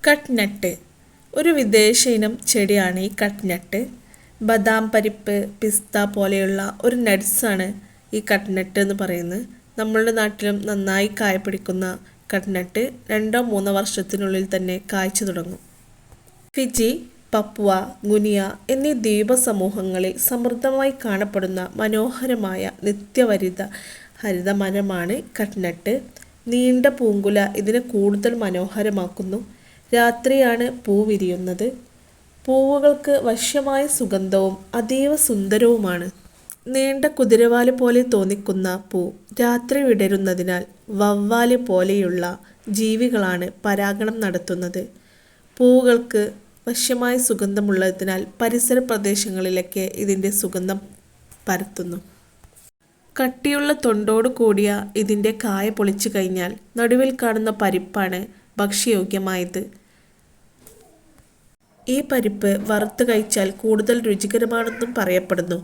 കട്ട്നട്ട് ഒരു വിദേശ ഇനം ചെടിയാണ് ഈ കട്ട്നട്ട്. ബദാം, പരിപ്പ്, പിസ്ത പോലെയുള്ള ഒരു നട്ട്സാണ് ഈ കട്ട്നട്ട് എന്ന് പറയുന്നത്. നമ്മളുടെ നാട്ടിലും നന്നായി കായ പിടിക്കുന്ന കട്ട്നട്ട് 2-3 വർഷത്തിനുള്ളിൽ തന്നെ കായ്ച്ചു തുടങ്ങും. ഫിജി, പപ്പുവ, ഗുനിയ എന്നീ ദ്വീപ സമൂഹങ്ങളിൽ സമൃദ്ധമായി കാണപ്പെടുന്ന മനോഹരമായ ഹരിത മരമാണ് കട്ട്നട്ട്. നീണ്ട പൂങ്കുല ഇതിനെ കൂടുതൽ മനോഹരമാക്കുന്നു. രാത്രിയാണ് പൂ വിരിയുന്നത്. പൂവുകൾക്ക് വശ്യമായ സുഗന്ധവും അതീവ സുന്ദരവുമാണ്. നീണ്ട കുതിരവാല് പോലെ തോന്നിക്കുന്ന പൂ രാത്രി വിടരുന്നതിനാൽ വവ്വാല് പോലെയുള്ള ജീവികളാണ് പരാഗണം നടത്തുന്നത്. പൂവുകൾക്ക് വശ്യമായ സുഗന്ധമുള്ളതിനാൽ പരിസര പ്രദേശങ്ങളിലൊക്കെ ഇതിൻ്റെ സുഗന്ധം പരത്തുന്നു. കട്ടിയുള്ള തൊണ്ടോടു കൂടിയ ഇതിൻ്റെ കായ പൊളിച്ചു കഴിഞ്ഞാൽ നടുവിൽ കാണുന്ന പരിപ്പാണ് ഭക്ഷ്യയോഗ്യമായത്. ഈ പരിപ്പ് വറുത്ത് കഴിച്ചാൽ കൂടുതൽ രുചികരമാണെന്നും പറയപ്പെടുന്നു.